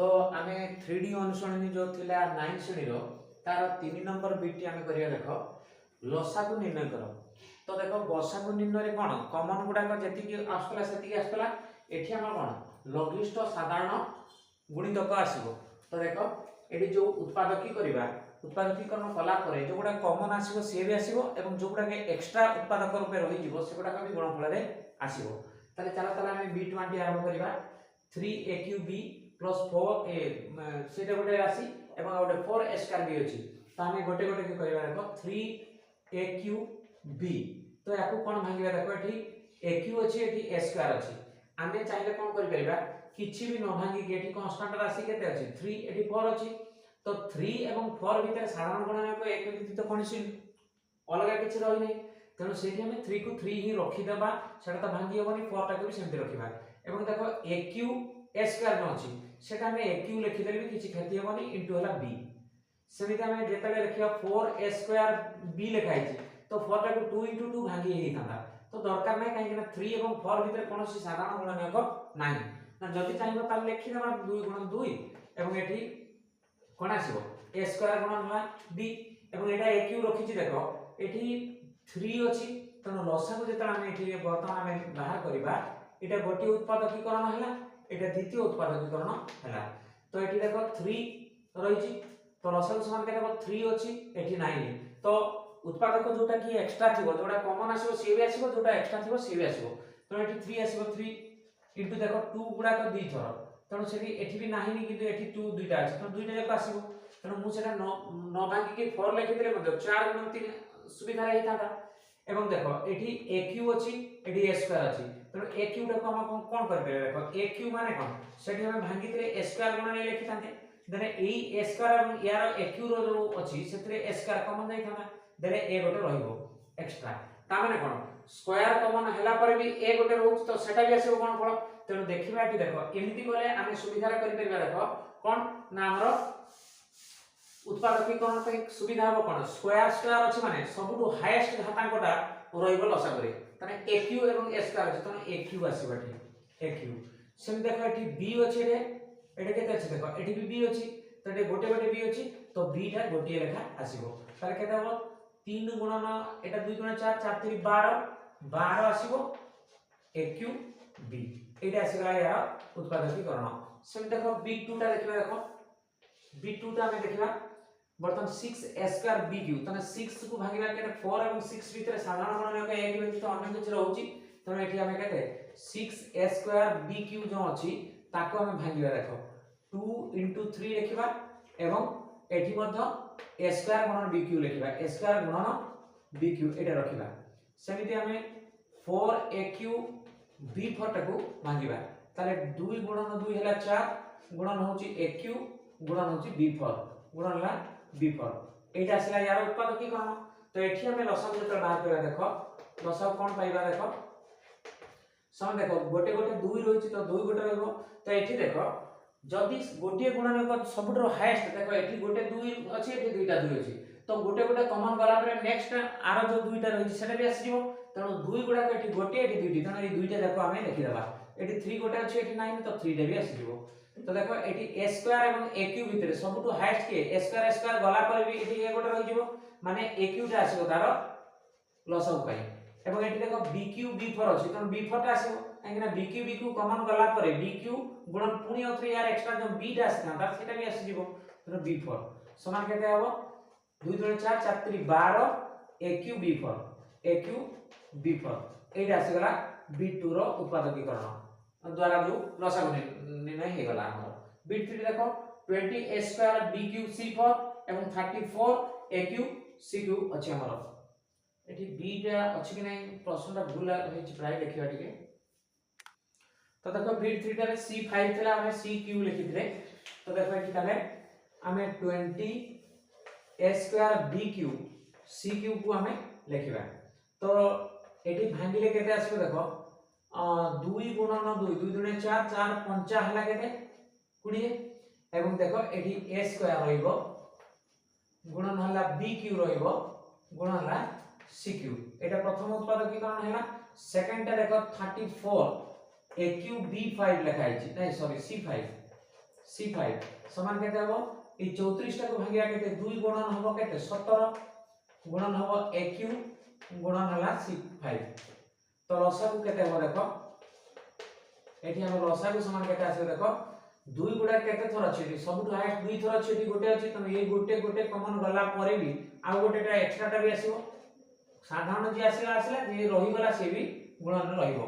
तो आमे 3D अनुसरणी जो थिला 9 श्रेणी रो तार 3 नंबर बीटी आमे करिया देखो लसा को निर्णय करो। तो देखो गसा को निर्णय रे कोन कॉमन गुडा को जति की आसला सेति की आसला एठी हम कोन लघिष्ठ साधारण गुणितक आसीबो। तो देखो एठी जो उत्पादकी करिबा उत्पादकीकरण कला परे जो गुडा कॉमन आसीबो से भी आसीबो एवं जो गुडा के एक्स्ट्रा उत्पादक रूप रहि जिवो से गुडा भी गुणफल रे आसीबो। ताले चला ताले हम b20 आरंभ करिबा 3aqb प्लस 4a सेटा गोटे राशि एवं गोटे 4a स्क्वायर भी अछि। तो हम गोटे गोटे के करिबा देखो 3aqb तो याकू कोन भांगिबा देखो एठी aq अछि एठी a स्क्वायर अछि। आमे चाहिले कोन करि परिबा किछि भी न भांगी के एठी कांस्टेंट राशि केते अछि 3 एठी 4 अछि। तो 3 एवं 4 भितर साधारण गुणनक एक व्यतीत कोनसी अलगा किछि रहि नै तेणु सेठी हम 3 को 3 ही रखि देबा सेटा त भांगी हेबनी 4 टा को भी सेमति रखिबा एवं देखो aq a स्क्वायर न अछि सेटा हम aq लिखि देबी किछि क्षति हेबनी इनटू हला b सेमिति हम जेतले लिखिबा 4a स्क्वायर b लिखाइ छी तो 4 टा को 2 इनटू 2 भांगी हेइ थांदा तो दरकार नै काहे कि 3 एवं 4 भितर कोनसी साधारण गुणनक नाही ना जदि चाहिबो ताले लिखि देबा 2 गुणन 2 एवं एठी कोन आसीबो a स्क्वायर गुणन हला b एवं एटा aq रखि छी देखो एठी 3 अछि तनो लसा को जेतला हम एठी वर्तमान हम बाहर करिबा एटा गोटी उत्पादकीकरण हला एटा द्वितीय उत्पादकीकरण हला। तो एठी देखो 3 रहि छी तो लसा को समान केते 3 अछि एठी 9 तो उत्पादक जोटा की एक्स्ट्रा थिबो जोटा कॉमन आसीबो सी भी आसीबो जोटा एक्स्ट्रा थिबो सी भी आसीबो। तो एठी 3 आसीबो 3 इनटू देखो 2 गुडा को 2 थर तनो सेठी एठी भी नाही नि किंतु एठी 2 दुइटा अछि तो दुइटा जक आसीबो तनो मु सेटा न भांगी के 4 लिखि देले मते 4 गुणन 3 सुविधा रहि थाता एवं देखो एठी aq अछि एठी a स्क्वायर अछि तो aq टा को हम कोन कर पे देखो aq माने कोन सेठी हम भांगी तरे a स्क्वायर गुणन लिखि थाते देने एई a स्क्वायर एवं यार aq रो जो अछि सेतरे a स्क्वायर कॉमन नै थाना देने a गोटे रहिबो एक्स्ट्रा ता माने कोन स्क्वायर कॉमन हला पर भी a गोटे रहउछ तो सेटा भी आसीबो कोन फल तेनु देखिबा एठी देखो एमिति गले आमे सुविधा करि परबा देखो कोन ना हमरो उत्पादकीकरण पे सुविधा हो कोन स्क्वायर स्क्वायर अछि माने सबटु हाईएस्ट घातांकटा रहिबो लसा करे तने aq एवं a स्क्वायर अछि तने aq आसीबा एठी aq सेम देखो एठी b अछि रे एठी केते अछि देखो एठी भी b अछि तो एठी गोटे गोटे b अछि तो b टा गोटे लेखा आसीबो ताले केते हो 3 गुणन एटा 2 गुणन 4 4 3 12 12 आसीबो aq b एटा आसीला यार उत्पादकीकरण सेम देखो b2 टा देखिबा देखो b2 टा हमें देखिबा बर्तन 6a स्क्वायर bq तने 6 को भागिबा केते 4 एवं 6 भीतर साधारण गुणनक एक व्यतीत अन्य किछ रहउची तने एठी हमें केते 6a स्क्वायर bq जो अछि ताको हमें भागिबा देखो 2 3 लिखिबा एवं एठी मध्य a स्क्वायर गुणन bq लिखिबा a स्क्वायर गुणन bq एटा रखिबा सेमिति हमें 4aq b4 टाको भागिबा ताले 2 गुणन 2 हैला 4 गुणन होची aq गुणन होची b4 गुणन ला b4 एटा आसला यार उत्पादकीकरण तो एठी हमें लसागु जेतरा बाहर करबा देखो लसागु कोन पाइबा देखो सम देखो गोटे गोटे 2 रहिछि तो 2 गोटे रहबो तो एठी देखो जदि गोटे गुणनक सबटरो हाईएस्ट देखो एठी गोटे 2 अछि एठी दुइटा 2 अछि तो गोटे गोटे कॉमन गला परे नेक्स्ट आरो जो दुइटा रहिछि सेटा भी आसीजो तनो 2 गुडा को एठी गोटे एठी दुइटी तनो ए दुइटा देखो हमें लिखि देबा एठी 3 गोटे अछि एठी 9 तो 3 टा भी आसीजो तो देखो एठी a स्क्वायर एवं aq भितरे सबटु हाईएस्ट के a स्क्वायर गला पर भी एठी a गोटे रहि जिवो माने aq टा आसीबो तारो लसउ पई एवं एठी देखो bq b4 अछि त b4 टा आसीबो काहेकि bq bq कॉमन गला पर bq गुणन पुनी अथरे यार एक्स्ट्रा जो b टा आसीना सेटा भी आसी जिवो त b4 समान केते हबो 2 2 4 4 3 12 aq b4 एटा आसी गला b2 रो उत्पादकीकरण द्वारा जो लसा निर्णय हे गला हमर b3 देखो 20a स्क्वायर bq c4 एवं 34 aq cq अछि हमर एठी b टा अछि कि नै प्रश्नटा भूल हेछि प्राय देखिबा टिके तो देखो b3 टा c5 थिला हमें cq लिखिथिले तो देखो एठी ताले हमें 20a स्क्वायर bq cq को हमें लिखिबा तो एठी भांगिले केते आसीबो देखो 2 गुणन 2 2 दुने 4 4 5 हला केते 20 एवं देखो एठी a स्क्वायर रहिबो गुणन हला bq रहिबो गुणन हला cq एटा प्रथम उत्पादकीकरण हैला सेकंड टा देखो 34 aq b5 लिखाइ छी नै सॉरी c5 C5 समान केते हबो ए 34 टा को भागिया केते 2 गुणन हबो केते 17 गुणन हबो AQ गुणन हला C5 तो लसागु केते हबो देखो एठी हम लसागु समान केते आसे देखो 2 गुडा केते थर अछि सबटु हाईएस्ट 2 थर अछि गोटे अछि त ए गोटे गोटे कॉमन गला परे भी आ गोटेटा एक्स्ट्राटा भी आसीबो साधारण जे आसीला आसीला जे रही गला से भी गुणन रहिबो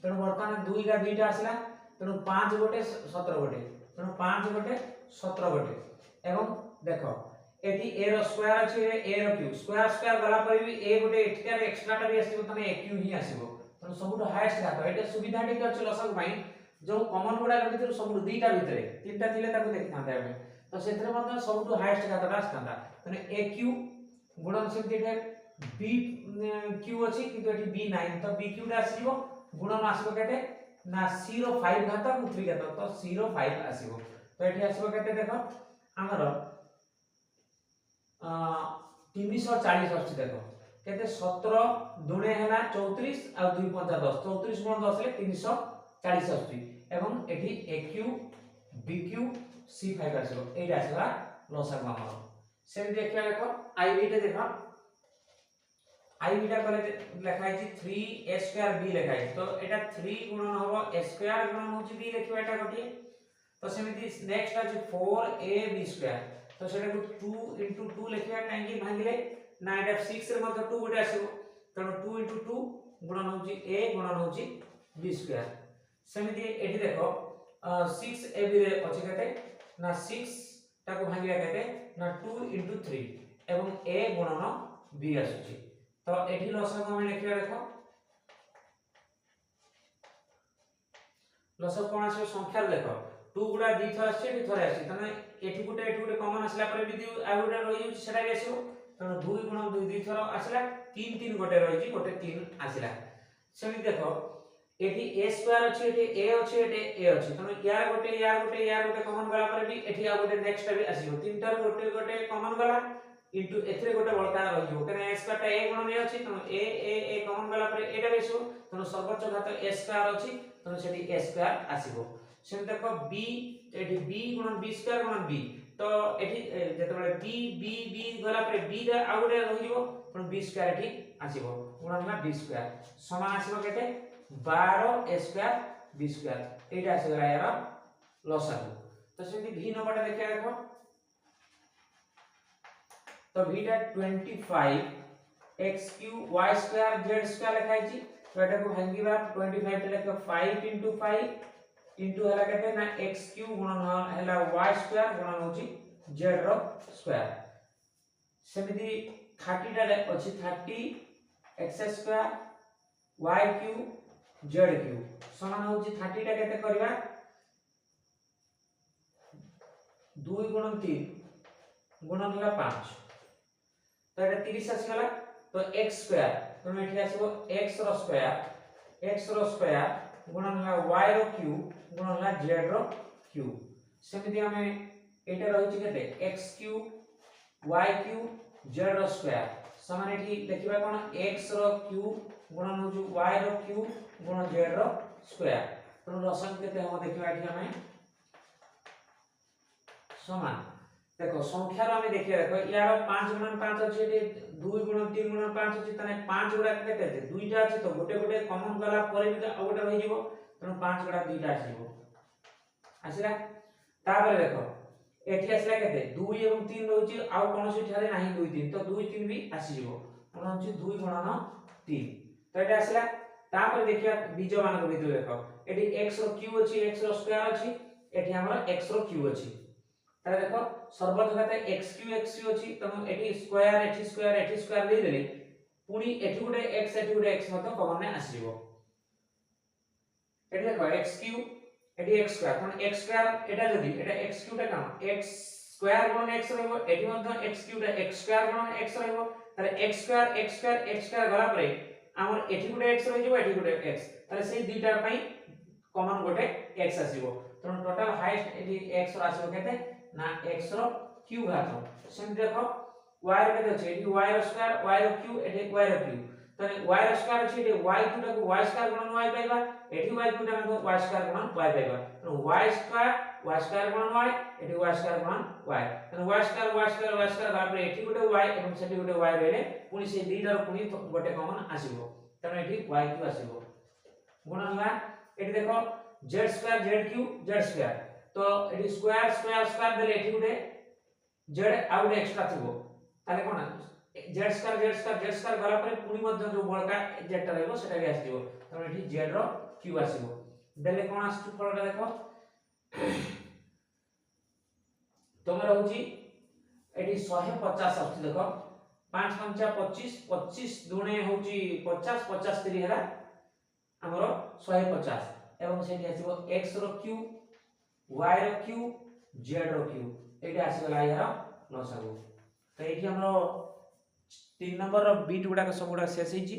तेणु वर्तमान 2 का 2टा आसीला तेणु 5 गोटे 17 गोटे तेणु 5 गोटे 17 गोटे एवं देखो एटी a रो स्क्वायर अछि a रो क्यूब स्क्वायर स्क्वायर गला पर भी a गोटे एक्स्ट्रा एक्स्ट्राटा भी आसीबो तने a क्यूब ही आसीबो तेणु सबटु हाईएस्ट घात एटा सुविधा टिक अछि लसक भाई जो कॉमन गुडा भितर सबटु दुईटा भितरे तीनटा थिले ताको देखिथांते हम तो सेथरे मध्ये सबटु हाईएस्ट घातटा आस्तांता तने a क्यूब गुणन सेमति एटा b क्यूब अछि किंतु एटी b नाही तो b क्यूब आसीबो गुणन आसीबो केते ना 05 घात और 3 घात तो 05 आसीबो तो एठी आसीबो केते देखो हमर 340 अछि देखो केते 17 दुणे हैला 34 और 2 5 10 34 गुण 10 ले 340 अछि एवं एठी AQ BQ C5 आसीबो एटा आसीबा लसागु हमर से देखिया देखो IB टे देखो IB टा करे लिखाइ छी 3a स्क्वायर b लिखाइ तो एटा 3 गुणन हबो a स्क्वायर गुणन होची b लिखिबा एटा गोटी तो सेमिति नेक्स्ट अछि 4ab स्क्वायर तो सेटा को 2 2 लिखिबा काहेकि भांगिले ना एटा 6 रे मते 2 गोटे आसीबो तनो 2 2 गुणन होची a गुणन होची b स्क्वायर सेमिति एठी देखो 6ab रे अछि केते ना 6 ताको भांगिया केते ना 2 3 एवं a गुणन b आसुची तो एठी लसक हम लिखिया देखो लसक कोन आसे संख्या देखो 2 गुडा 2 थर आसे एठी थर आसी तने एठी गुटे कॉमन आसला पर भी आ गुटे रहि उ सेटा भी आसीबो तने 2 गुण 2 2 थर आसला 3 3 गोटे रहि जी गोटे 3 आसला सेमि देखो एठी a स्क्वायर अछि एठी a अछि एठी a अछि तने यार गोटे कॉमन गला पर भी एठी आ गोटे नेक्स्ट भी आसीबो तीनटा गोटे गोटे कॉमन गला इनटू एथरे गोटे बळका रहि जिवो कने a स्क्वायर ता a गुणन a अछि तने a कॉमन गला पर एटा बेसो तने सर्वोच्च घात a स्क्वायर अछि तने सेठी a स्क्वायर आसीबो सेम देखो b एठी b गुणन b स्क्वायर गुणन b तो एठी जते बेले b गला पर b रे आ गोटे रहि जिवो तने b स्क्वायर एठी आसीबो गुणन ना b स्क्वायर समान आसीबो केते 12 a स्क्वायर b स्क्वायर एटा आसीबो यार लसागु तो सेठी v नंबरटा देखिया देखो तो v टा 25 x cube y square z square लिखाइ छी तो एटा को भांगीबा 25 टे लेखो 5 * 5 इनटू हला केते ना x क्यूब गुणन हला y स्क्वायर गुणन होची z रो स्क्वायर सेमिति 30 टा अछि 30 x square y cube z cube समान होची 30 टा केते करबा 2 * 3 गुणन हला 5 तो एटा 30 आसीगला तो x स्क्वायर तो एठी आसीबो x रो स्क्वायर गुणन हला y रो क्यूब गुणन हला z रो क्यूब सेमिति हमें एटा रहिछि केते x cube y cube z रो स्क्वायर समान एठी देखिबा कोन x रो क्यूब गुणन होजु y रो क्यूब गुणन z रो स्क्वायर तो लसन केते हम देखिबा एठी हमें समान देखो संख्या रो हमें देखिया देखो यार 5 गुणन 5 अछि एठी 2 गुणन 3 गुणन 5 अछि तने 5 गुडा केते अछि दुईटा अछि तो गोटे गोटे कॉमन गला परे भी आ गोटे रहि जिवो तने 5 गुडा दुईटा आसीबो आसीला ताबे देखो एठी आसीला केते 2 एवं 3 रहउची आ कोनोसी ठारे नाही 2 3 तो 2 3 भी आसी जिवो कोन होची 2 गुणन 3 तो एटा आसीला तापर देखिया बीज मान को भितर देखो एठी x रो क्यूब अछि x रो स्क्वायर अछि एठी हमर x रो क्यूब अछि ताले देखो सर्वोच्च घात x क्यूब अछि त एठी स्क्वायर दे देले पुनी एठी गुटे x एठी गुटे x मत कॉमन ने आसीबो एठी देखो x क्यूब एठी x स्क्वायर त x स्क्वायर एटा जदी एटा x क्यूब टा काम x स्क्वायर गुणन x रहइबो एठी मत x क्यूब टा x स्क्वायर गुणन x रहइबो ताले x स्क्वायर गला परे हमर एठी गुटे x रहि जिवो एठी गुटे x ताले सेही दुईटा पई कॉमन गुटे x आसीबो त टोटल हाईएस्ट एठी x आसीबो केते ना x रो क्यूब घात सेम देखो y रो केते छै एठी y रो स्क्वायर y रो क्यूब एठी y रो क्यूब তাহলে y র স্কয়ার আছে এটি y দুটা को y স্কয়ার গুণন y পাইবা এটি y দুটা को y স্কয়ার গুণন y পাইবা তো y স্কয়ার গুণন y এটি y স্কয়ার গুণন y তাহলে y স্কয়ার তারপরে এটি গোটে y এবং সেটি গোটে y রইলে পুনি সেই দুইটার পুনি গোটে কমন আসিবো তাহলে এটি y কিউ আসিবো গুণন ହେଲା এটি দেখো z স্কয়ার z স্কয়ার তো এটি স্কয়ার দেলে এটি গোটে z আউ গোটে এক্সট্রা থিবো তাহলে কোন z স্কয়ার গলা পরে পুনি মধ্য जो বড়টা z টা ରହିବ সেটা ବି আসিবো তাহলে এটি z ର q আসিবো দেলে কোন আসছে ফলটা দেখো তোমার হউচি এটি 150 আসছে দেখো 5 5 25 25 দুনে হউচি 50 50 3 হেলা हमरो 150 এবং সেটি আসিব x র q y র q z র q एटा आसीगला यार लसागु तो एठी हमरो 3 नंबर रो बीट गुडा सब गुडा शेष हिची